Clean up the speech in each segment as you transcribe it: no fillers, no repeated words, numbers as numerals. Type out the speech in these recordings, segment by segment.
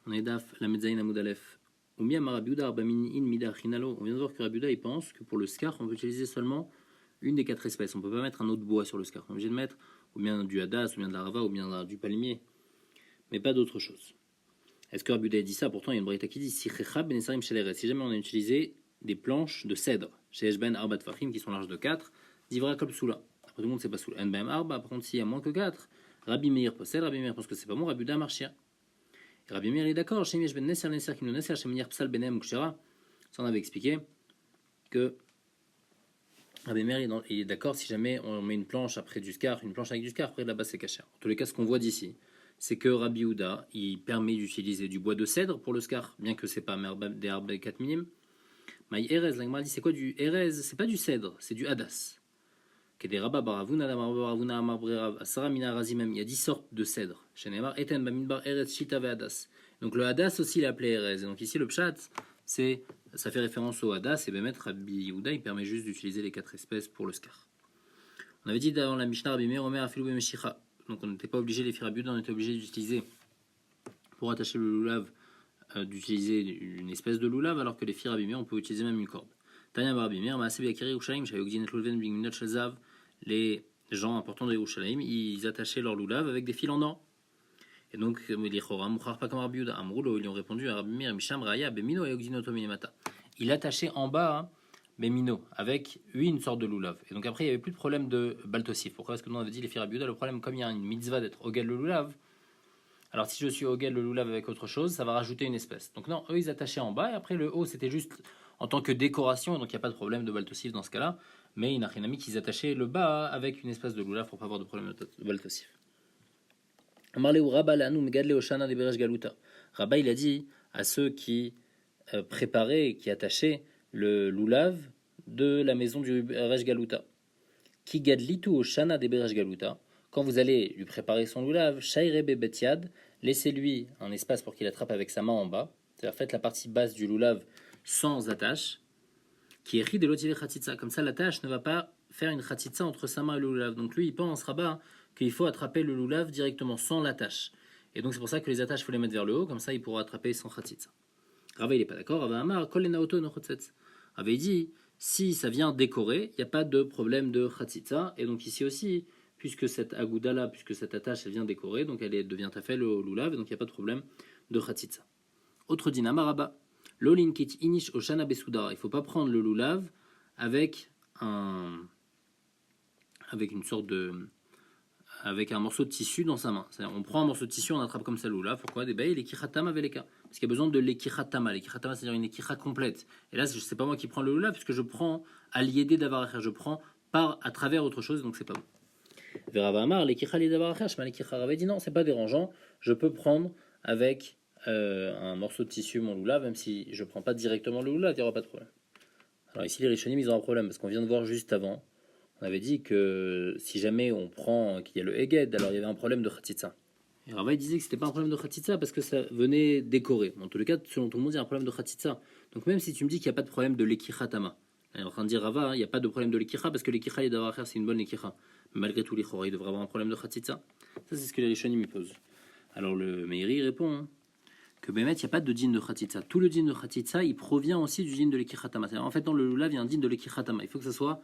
On est daf, la Medzaïn Amoud Aleph. On vient de voir que Rabbi Yehuda il pense que pour le scar, on peut utiliser seulement une des quatre espèces. On ne peut pas mettre un autre bois sur le scar. On est obligé de mettre ou bien du hadas, ou bien de la rava, ou bien du palmier, mais pas d'autre chose. Est-ce que Rabbi Yehuda dit ça? Pourtant, il y a une braïta qui dit si jamais on a utilisé des planches de cèdre, chez Eshben Arbat Fahim, qui sont larges de 4, d'ivra comme soula. Après, tout le monde, c'est pas soula. NBM Arba, par contre, s'il y a moins que 4, Rabbi Meir possède, Rabbi Meir pense que c'est pas bon, Rabbi Yehuda marchia. Rabbi Meir est d'accord, ça on avait expliqué que Rabbi Meir est d'accord si jamais on met une planche après du scar, une planche avec du scar, après là-bas c'est caché. En tous les cas, ce qu'on voit d'ici, c'est que Rabbi Yehuda, il permet d'utiliser du bois de cèdre pour le scar, bien que c'est pas des arbres 4 mm. Mais Erez, la Gemara dit c'est quoi du Erez? C'est pas du cèdre, c'est du hadas. Il y a 10 sortes de cèdre. Donc le hadas aussi il est appelé Erez. Donc ici le pshat, ça fait référence au hadas et Bémet Rabbi Yehuda il permet juste d'utiliser les 4 espèces pour le scar. On avait dit dans la Mishnah Rabbi Meir Omer Afilou Bemeshicha. Donc on n'était pas obligé, les Rabbi Yehuda on était obligé d'utiliser pour attacher le loulav d'utiliser une espèce de loulav alors que les Rabbi Meir on peut utiliser même une corde. Tanya Rabbi Meir Maaseh Yakiri Yerushalayim Shayogdinet Lulven Bingminot Shazav. Les gens importants de Yerushalayim, ils attachaient leur loulav avec des fils en or. Et donc, les Choram, pas comme Rabbi Yehuda, Amroulo, ils ont répondu à Rabbi Meir, Misham Raya, Bemino et Ogdinoto Minemata. Il attachait en bas Bemino avec une sorte de loulav. Et donc après, il n'y avait plus de problème de baltosif. Pourquoi est-ce que nous on avait dit les filles Rabbi Yehuda? Le problème, comme il y a une mitzvah d'être Ogel le loulav, alors si je suis Ogel le loulav avec autre chose, ça va rajouter une espèce. Donc non, eux ils attachaient en bas et après le haut c'était juste en tant que décoration, donc il n'y a pas de problème de baltosif dans ce cas-là. Mais il n'a rien à qu'ils attachaient le bas avec une espèce de loulav pour pas avoir de problème de baltosif. Rabba il a dit à ceux qui préparaient, qui attachaient le loulav de la maison du Beresh Galuta. Qui gadlitu oshana de Beresh Galuta. Quand vous allez lui préparer son loulav, shayrebe betiad, laissez-lui un espace pour qu'il attrape avec sa main en bas. C'est-à-dire faites la partie basse du loulav sans attache. Qui est ri de l'otivé khatitsa. Comme ça, l'attache ne va pas faire une khatitsa entre sa main et le loulav. Donc lui, il pense Rabba qu'il faut attraper le loulav directement sans l'attache. Et donc c'est pour ça que les attaches, il faut les mettre vers le haut, comme ça il pourra attraper sans khatitsa. Rava il n'est pas d'accord. Rava Amar kol lenaoto no chotzetz. Rava il dit si ça vient décorer, il n'y a pas de problème de khatitsa. Et donc ici aussi, puisque cette agouda là, puisque cette attache elle vient décorer, donc elle devient tafel au loulav, et donc il n'y a pas de problème de khatitsa. Autre din Amar Rabba. L'olinkit inish oshana besudara. Il ne faut pas prendre le loulav avec une sorte de avec un morceau de tissu dans sa main. C'est-à-dire, on prend un morceau de tissu, on attrape comme ça le loulav. Pourquoi? Des bails, l'ekichatama veleka. Parce qu'il y a besoin de l'ekichatama. L'ekichatama, c'est-à-dire une ekicha complète. Et là, c'est pas moi qui prends le loulav, puisque je prends à l'idée d'avoir à faire. Je prends à travers autre chose, donc c'est pas bon. Verava Amar, l'ekicha li d'avoir à faire. Shema l'ekicha Rava dit non, c'est pas dérangeant. Je peux prendre avec un morceau de tissu mon loulav, même si je prends pas directement le loulav, il n'y aura pas de problème. Alors ici, les Rishonim, ils ont un problème, parce qu'on vient de voir juste avant, on avait dit que si jamais on prend qu'il y a le Eged, alors il y avait un problème de Khatitsa. Et Rava disait que c'était pas un problème de Khatitsa parce que ça venait décorer. En tous les cas, selon tout le monde, il y a un problème de Khatitsa. Donc même si tu me dis qu'il n'y a pas de problème de l'Ekichatama, il est en train de dire Rava, il n'y a pas de problème de l'Ekicha parce que l'Ekicha, il doit faire, c'est une bonne Ekicha. Mais malgré tout, l'Echora, il devrait avoir un problème de Khatitsa. Ça, c'est ce que les Rishonim posent. Alors le Meiri répond que Bémet, il n'y a pas de din de Khatitsa. Tout le din de Khatitsa, il provient aussi du din de l'Ekichatama. En fait, dans le loulav, il y a un din de l'Ekichatama. Il faut que ça soit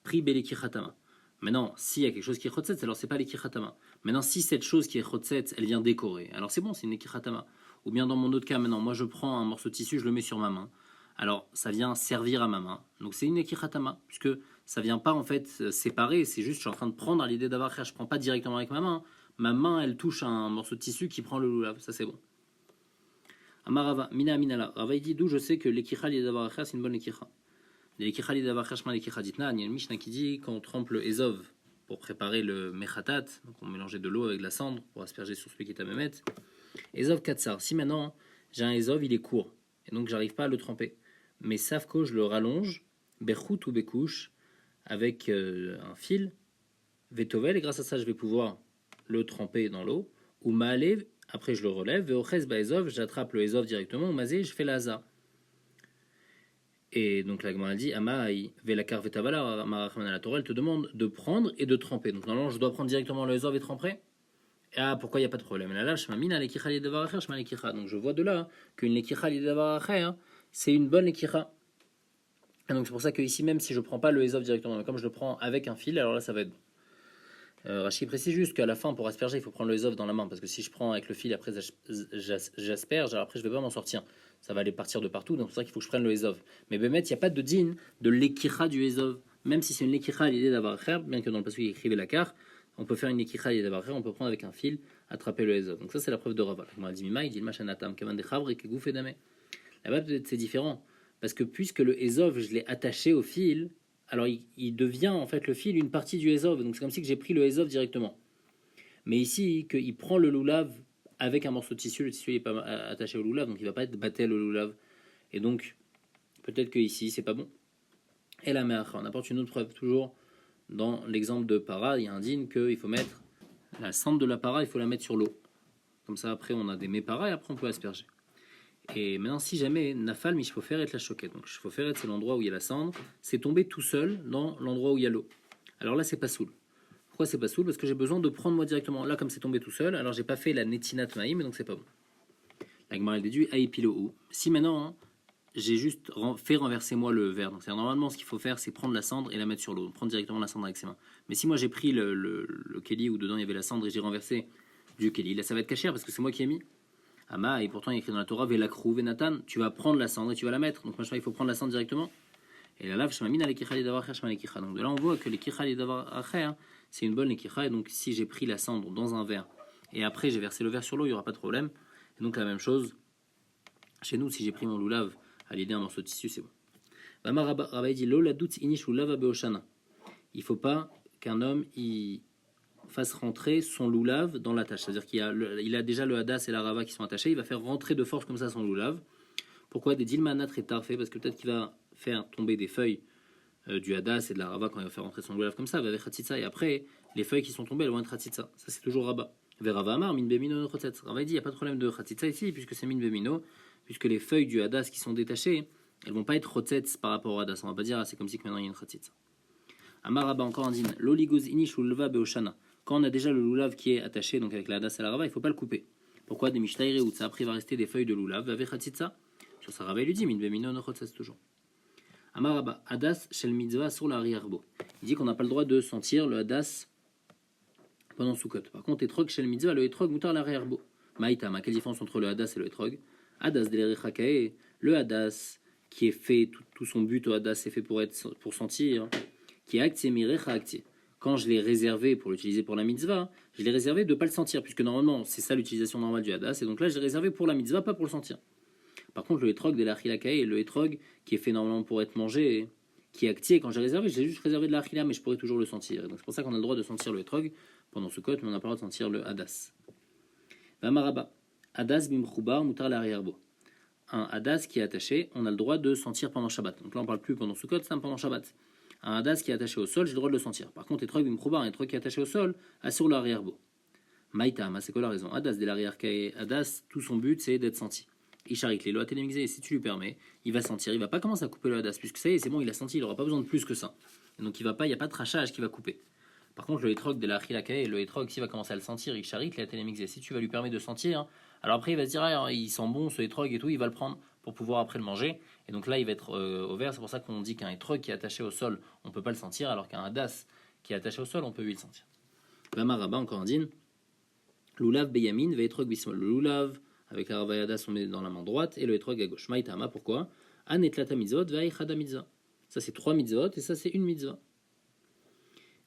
pris belekichatama. Maintenant, s'il y a quelque chose qui est chotzetz, alors c'est pas l'ekichatama. Maintenant, si cette chose qui est chotzetz, elle vient décorer, alors c'est bon, c'est une ekichatama. Ou bien dans mon autre cas, maintenant, moi je prends un morceau de tissu, je le mets sur ma main. Alors, ça vient servir à ma main. Donc c'est une ekichatama, puisque ça vient pas en fait séparer, c'est juste je suis en train de prendre à l'idée d'avoir je prends pas directement avec ma main. Ma main, elle touche un morceau de tissu qui prend le loulav, ça c'est bon. Amarava, mina minala. Rava il dit d'où je sais que l'ekicha l'idée d'avoir c'est une bonne ekicha. Il y a une Mishnah qui dit quand on trempe le Ezov pour préparer le Mechatat, donc on mélangeait de l'eau avec de la cendre pour asperger sur celui qui est à Mehmet. Ezov Katsar, si maintenant j'ai un Ezov, il est court, et donc j'arrive pas à le tremper. Mais Savko, je le rallonge, Bechut ou Bekouche, avec un fil, Vetovel, et grâce à ça je vais pouvoir le tremper dans l'eau, ou Maalev, après je le relève, Veoches ba Ezov, j'attrape le Ezov directement, ou Mazé, je fais l'Aza. Et donc la Gemara dit Amaï velakar vetavala, la Torah elle te demande de prendre et de tremper. Donc normalement je dois prendre directement le ezov et tremper. Ah, pourquoi il n'y a pas de problème? Là, je m'amine à l'ékicha lidavar acher, je m'amine à l'ékicha. Donc je vois de là qu'une l'ékicha lidavar acher, c'est une bonne l'ékicha. Et donc c'est pour ça que ici, même si je ne prends pas le Ezov directement, mais comme je le prends avec un fil, alors là, ça va être bon. Rachid précise juste qu'à la fin, pour asperger, il faut prendre le Ezov dans la main, parce que si je prends avec le fil, après j'asperge, alors après je ne vais pas m'en sortir. Ça va aller partir de partout, donc c'est pour ça qu'il faut que je prenne le Ezov. Mais Bémet, il n'y a pas de din de l'ékicha du Ezov. Même si c'est une l'ékicha à l'idée d'avoir faire, bien que dans le passage il écrivait la carte, on peut faire une l'ékicha à l'idée d'avoir faire, on peut prendre avec un fil, attraper le Ezov. Donc ça, c'est la preuve de Rava. Il dit Machanatam, Kaman de Chavre et Kegouf et Dame. Là-bas, peut-être c'est différent. Parce que puisque le Ezov, je l'ai attaché au fil, alors il devient en fait le fil une partie du Ezov. Donc c'est comme si que j'ai pris le Ezov directement. Mais ici, qu'il prend le loulav avec un morceau de tissu, le tissu n'est pas attaché au loulav, donc il ne va pas être batté le loulav. Et donc, peut-être que ici, c'est pas bon. Et la mère, on apporte une autre preuve, toujours dans l'exemple de para, il y a un din qu'il faut mettre la cendre de la para, il faut la mettre sur l'eau. Comme ça, après, on a des mets para et après, on peut asperger. Et maintenant, si jamais Nafal Mishpoferet la choquette, donc Shpoferet c'est l'endroit où il y a la cendre, c'est tombé tout seul dans l'endroit où il y a l'eau. Alors là, c'est pas soul. Pourquoi c'est pas soul? Parce que j'ai besoin de prendre moi directement. Là, comme c'est tombé tout seul, alors j'ai pas fait la netinat maïm, donc c'est pas bon. La Gemara elle déduit aipilo. Si maintenant, hein, j'ai juste fait renverser moi le verre, donc c'est normalement ce qu'il faut faire, c'est prendre la cendre et la mettre sur l'eau, prendre directement la cendre avec ses mains. Mais si moi j'ai pris le keli où dedans il y avait la cendre et j'ai renversé du keli, là ça va être caché parce que c'est moi qui ai mis. Ama, et pourtant il est écrit dans la Torah, Velakrou, Venatan, tu vas prendre la cendre et tu vas la mettre. Donc moi il faut prendre la cendre directement. Et la lave, Shmamina, les kichali d'avoir acher, les kicha. Donc de là on voit que les kichali d'avoir acher, c'est une bonne les kicha. Et donc si j'ai pris la cendre dans un verre et après j'ai versé le verre sur l'eau, il n'y aura pas de problème. Et donc la même chose, chez nous, si j'ai pris mon loulav à l'idée un morceau de tissu, c'est bon. Bama Rabbi dit, Lola dout inish loulav beoshana. Il ne faut pas qu'un homme il fasse rentrer son loulav dans la tâche. C'est-à-dire qu'il a déjà le hadas et la rava qui sont attachés, il va faire rentrer de force comme ça son loulav. Pourquoi des dilmanat et tarfé? Parce que peut-être qu'il va faire tomber des feuilles du hadas et de la rava quand il va faire rentrer son loulav comme ça, avec khatitsa, et après, les feuilles qui sont tombées, elles vont être khatitsa. Ça, c'est toujours rabat. Verava amar, min bemino chotetz. Rava dit, il n'y a pas de problème de khatitsa ici, puisque c'est min bemino, puisque les feuilles du hadas qui sont détachées, elles vont pas être chotetz par rapport au hadas. On va pas dire, ah, c'est comme si que maintenant il y a une khatitsa. Amar Rabba encore un din, l'oligos inish ulva beoshana. Quand on a déjà le loulav qui est attaché, donc avec la hadas et la rava, il ne faut pas le couper. Pourquoi des mishtaire ou ça après il va rester des feuilles de loulav, avec khatitsa? Sur sa rava, il lui dit, min bemino no chotetz toujours. Amar Rabba, hadas shel mitzvah sur la riarbo. Il dit qu'on n'a pas le droit de sentir le hadas pendant Sukkot. Par contre, etrog shel mitzvah, le etrog mutar la riarbo. Maïtama, quelle différence entre le hadas et le etrog? Hadas de l'erichakae, le hadas qui est fait, tout son but au hadas est fait pour sentir, qui est acti mirecha acti. Quand je l'ai réservé pour l'utiliser pour la mitzvah, je l'ai réservé de ne pas le sentir, puisque normalement, c'est ça l'utilisation normale du hadas, et donc là, je l'ai réservé pour la mitzvah, pas pour le sentir. Par contre, le etrog de l'achilakae, le etrog qui est fait normalement pour être mangé, qui est actié, quand j'ai réservé, je l'ai juste réservé de l'achila, mais je pourrais toujours le sentir. Et donc c'est pour ça qu'on a le droit de sentir le etrog pendant ce côte, mais on n'a pas le droit de sentir le hadas. Vamaraba, hadas bimchoubar mutar l'arrière-bo. Un hadas qui est attaché, on a le droit de sentir pendant Shabbat. Donc là, on parle plus pendant Sukkot, c'est pendant Shabbat. Un hadas qui est attaché au sol, j'ai le droit de le sentir. Par contre, etrog bimchoubar, un etrog qui est attaché au sol, assure l'arrière-bo. Maïtama, c'est quoi la raison? Hadas de l'arrière-kae, hadas, tout son but, c'est d'être senti. Isharik, les lois télémisées, si tu lui permets, il va sentir, il va pas commencer à couper le hadas, puisque ça y est, c'est bon, il a senti, il n'aura pas besoin de plus que ça. Et donc il n'y a pas de trachage qui va couper. Par contre, le etrog de la chilakae, le etrog, s'il va commencer à le sentir, Isharik, la télémisée, si tu vas lui permettre de sentir, alors après il va se dire, ah, il sent bon ce etrog et tout, il va le prendre pour pouvoir après le manger. Et donc là, il va être au vert, c'est pour ça qu'on dit qu'un etrog qui est attaché au sol, on peut pas le sentir, alors qu'un hadas qui est attaché au sol, on peut lui le sentir. Vamaraba, encore un din, lulav beyamin, ve etrog bismol. Le lulav, avec la ravayadas, on met dans la main droite et le etrog à gauche. Maïtama, pourquoi? Anetlata mitzvot, vaïchada mitzvah. Ça, c'est 3 mitzvot et ça, c'est une mitzvah.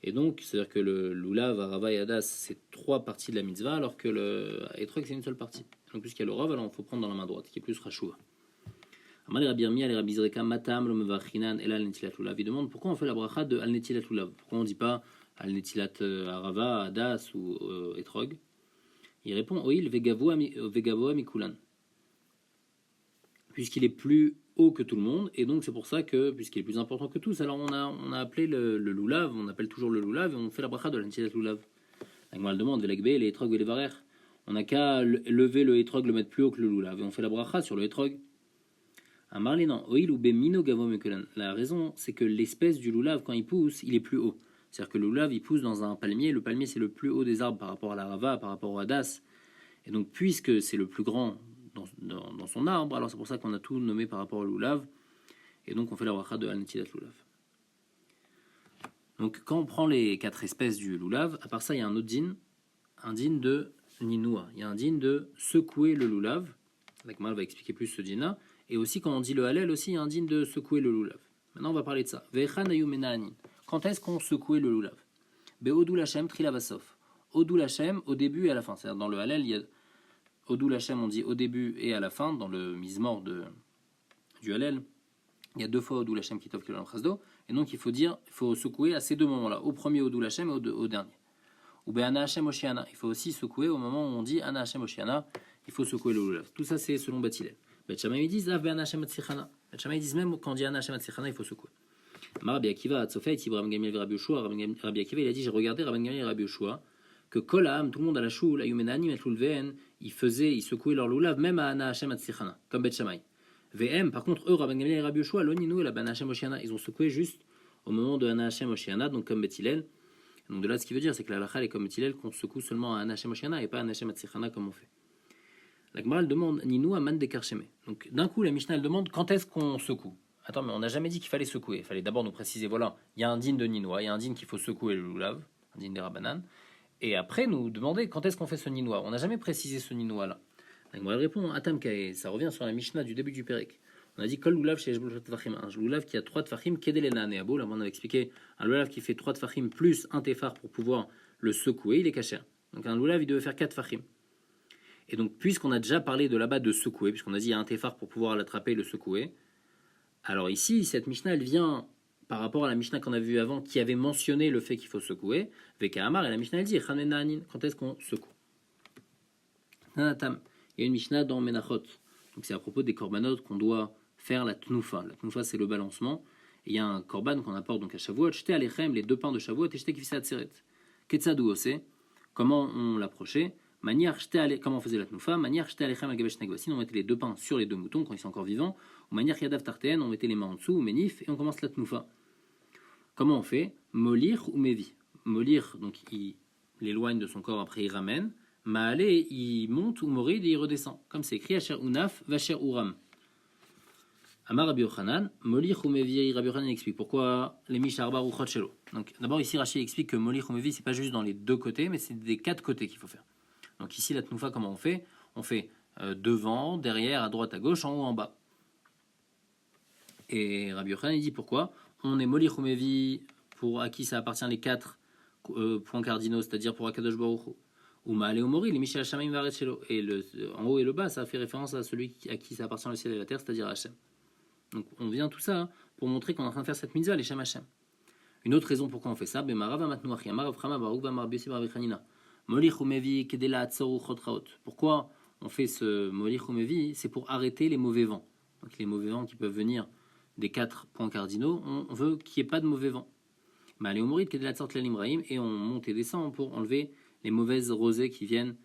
Et donc, c'est-à-dire que le lulav, ravayadas, c'est 3 parties de la mitzvah, alors que le etrog, c'est une seule partie. Donc, puisqu'il y a le rav, alors il faut prendre dans la main droite, qui est plus rachouva. Amal et Rabbi Yirmiyah, les Rabbi Zreka, matam, lo mevachinan, el al netilat lulav. Il demande pourquoi on fait la bracha de al netilat lulav. Pourquoi on ne dit pas al netilat arava, hadas ou etrog? Il répond Oil vegavoa mikulan. Puisqu'il est plus haut que tout le monde, et donc c'est pour ça que, puisqu'il est plus important que tous, alors on a appelé le lulav, on appelle toujours le lulav, et on fait la bracha de l'antilat lulav. La Gemara demande Velegbe, les etrog et les varer. On n'a qu'à lever le etrog, le mettre plus haut que le lulav, et on fait la bracha sur le etrog. Un marlé, non, Oil ou bemino gavo mikulan. La raison, c'est que l'espèce du lulav, quand il pousse, il est plus haut. C'est-à-dire que le loulav, il pousse dans un palmier. Le palmier, c'est le plus haut des arbres par rapport à la rava, par rapport au hadas. Et donc, puisque c'est le plus grand dans son arbre, alors c'est pour ça qu'on a tout nommé par rapport au loulav. Et donc, on fait la bracha de al-netilat loulav. Donc, quand on prend les 4 espèces du loulav, à part ça, il y a un autre din, un din de ninoua. Il y a un din de secouer le loulav. Avec moi, on va expliquer plus ce din-là. Et aussi, quand on dit le halel, aussi, il y a un din de secouer le loulav. Maintenant, on va parler de ça. Quand est-ce qu'on secouait le loulav? Be'odou lachem trilavasov. Odou lachem, au début et à la fin. C'est-à-dire, dans le halel, il y a Odou lachem, on dit au début et à la fin, dans le mismor du halel. Il y a 2 fois Odou lachem qui t'offre le chasdo. Et donc, il faut secouer à ces 2 moments-là. Au premier Odou lachem et au dernier. Ou ben Ana Hashem Oshiana. Il faut aussi secouer au moment où on dit Ana Hashem Oshiana. Il faut secouer le loulav. Tout ça, c'est selon Beth Hillel. Beth Shammai, ils disent Ana Hashem Atzichana. Beth Shammai, ils disent même quand on dit Ana Hashem Atzichana, il faut secouer. Rabbi Akiva, Atzofet, Rabbi Gamliel et Rabbi Yoshua. Rabbi Akiva, il a dit j'ai regardé Rabbi Gamliel et Rabbi Yoshua que Kolam, tout le monde à la choule, Ayumenani, Metlulven, ils secouaient leur loulav même à Ana Hashem Atzichana, comme Beth Shammai. VM, par contre, eux, Rabbi Gamliel et Rabbi Yoshua, Loninu et la Ana Hashem Oshiana, ils ont secoué juste au moment de Ana Hashem Oshiana, donc comme Beth Hillel. Donc de là, ce qui veut dire, c'est que la halakha est comme Beth Hillel, qu'on secoue seulement à Ana Hashem Oshiana et pas à Ana Hashem Atzichana comme on fait. La Gemara demande Ninou à Man Dekarsheme. Donc d'un coup, la Mishnah elle demande quand est-ce qu'on secoue. Attends, mais on n'a jamais dit qu'il fallait secouer. Il fallait d'abord nous préciser voilà, il y a un din de Ninoua, il y a un din qu'il faut secouer le loulav, un din des Rabbanan. Et après, nous demander quand est-ce qu'on fait ce Ninoua. On n'a jamais précisé ce Ninoua là. La Gemara répond Atam Kae. Ça revient sur la Mishnah du début du Pérek. On a dit Kol loulav chez Eshbol Tfachim. Un loulav qui a 3 tfachim, Kedelena Neabo. Là, on a expliqué un loulav qui fait 3 tfachim plus un tefar pour pouvoir le secouer, il est caché. Donc un loulav, il devait faire 4 tfachim. Et donc, puisqu'on a déjà parlé de là-bas de secouer, puisqu'on a dit il y a un tefar pour pouvoir l'attraper et le secouer, alors ici, cette Mishnah, elle vient par rapport à la Mishnah qu'on a vue avant, qui avait mentionné le fait qu'il faut secouer. Veka Amar, et la Mishnah, elle dit quand est-ce qu'on secoue? Nanatam, il y a une Mishnah dans Menachot. Donc c'est à propos des korbanot qu'on doit faire la tnoufa. La tnoufa, c'est le balancement. Et il y a un korban qu'on apporte donc à Shavuot. Jeté alechem, les 2 pains de Shavuot, et jeté kifisa atzeret. Ketzadou ose, comment on l'approchait? Comment on faisait la tnoufa? Manière jeté alechem agabesh negvasin, on mettait les 2 pains sur les 2 moutons quand ils sont encore vivants. Ou manière yadav tartéen, on mettait les mains en dessous, ou menif, et on commence la tnoufa. Comment on fait? Molir ou mevi. Molir, donc il l'éloigne de son corps, après il ramène. Ma'alé, il monte, ou morid, et il redescend. Comme c'est écrit, Asher Unaf, Vacher Uram. Amar Rabbi Yochanan, Molich ou Mevi, Rabbi Yochanan explique pourquoi les Misharba ou Chotchelo. Donc d'abord ici Rachid explique que Molich ou Mevi c'est pas juste dans les 2 côtés, mais c'est des 4 côtés qu'il faut faire. Donc ici la tnoufa comment on fait? On fait devant, derrière, à droite, à gauche, en haut, en bas. Et Rabbi Yochanan il dit pourquoi? On est Molich ou Mevi pour à qui ça appartient les 4 points cardinaux, c'est-à-dire pour Akadosh Baruch Hu. Ou Ma'ale ou Mori, les Mishal Shamayim Varet Shelo. Et en haut et le bas, ça fait référence à celui à qui ça appartient le ciel et la terre, c'est-à-dire Hachem. Donc on vient tout ça pour montrer qu'on est en train de faire cette mitzvah, les Shem Hashem. Une autre raison pourquoi on fait ça, pourquoi on fait ce Molich Umevi? C'est pour arrêter les mauvais vents. Donc les mauvais vents qui peuvent venir des 4 points cardinaux, on veut qu'il n'y ait pas de mauvais vents. Et on monte et descend pour enlever les mauvaises rosées qui viennent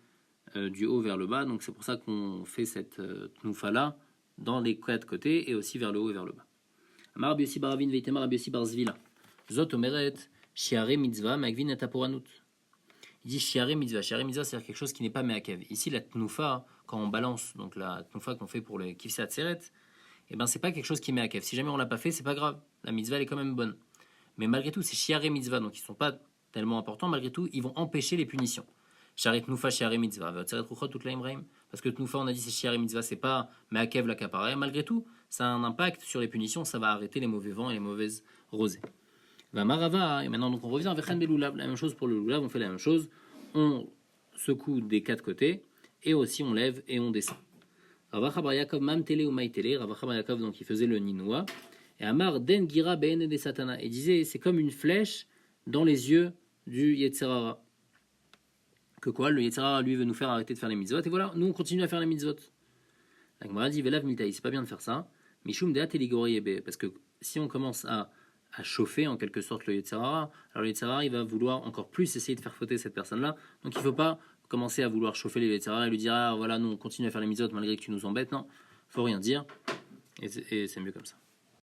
du haut vers le bas. Donc c'est pour ça qu'on fait cette tnoufa-là dans les 4 côtés et aussi vers le haut et vers le bas. Amar Rabbi Yossi bar Ravin ve'itamar Rabbi Yossi bar Zvila. Zot omeret shiare mitzvah ma'gvin et aporanut. Il dit shiare mitzvah. Shiare mitzvah, c'est-à-dire quelque chose qui n'est pas me'akev. Ici, la tnoufa, quand on balance, donc la tnoufa qu'on fait pour le kifsat seret, eh ben c'est pas quelque chose qui est me'akev. Si jamais on l'a pas fait, c'est pas grave. La mitzvah elle est quand même bonne. Mais malgré tout, c'est shiare mitzvah, donc ils sont pas tellement importants. Malgré tout, ils vont empêcher les punitions. Sharet Tnoufa, Shiare Mitzvah, toute la Imraim. Parce que Tnoufa, on a dit c'est Shiare Mitzvah, c'est pas Me'akev la Kapara. Malgré tout, ça a un impact sur les punitions, ça va arrêter les mauvais vents et les mauvaises rosées. Va Marava, et maintenant donc on revient à Vechen Beloulav. La même chose pour le Loulav, on fait la même chose. On secoue des 4 côtés et aussi on lève et on descend. Ravacha Bar Yaakov Mam Tele ou Maïtele. Ravacha Bar Yaakov, donc il faisait le Ninoua. Et Amar Den Gira Ben et des Satana. Et disait c'est comme une flèche dans les yeux du Yetzerara. Que quoi, le Yetzirah lui veut nous faire arrêter de faire les mitzvot, et voilà, nous on continue à faire les mitzvot. La Gemara dit Velav Miltaï, c'est pas bien de faire ça. Mishum Deat Eligori Ebe, parce que si on commence à chauffer en quelque sorte le Yetzirah, alors le Yetzirah il va vouloir encore plus essayer de faire fauter cette personne-là, donc il ne faut pas commencer à vouloir chauffer le Yetzirah et lui dire ah voilà, nous on continue à faire les mitzvot malgré que tu nous embêtes, non, faut rien dire, et c'est mieux comme ça.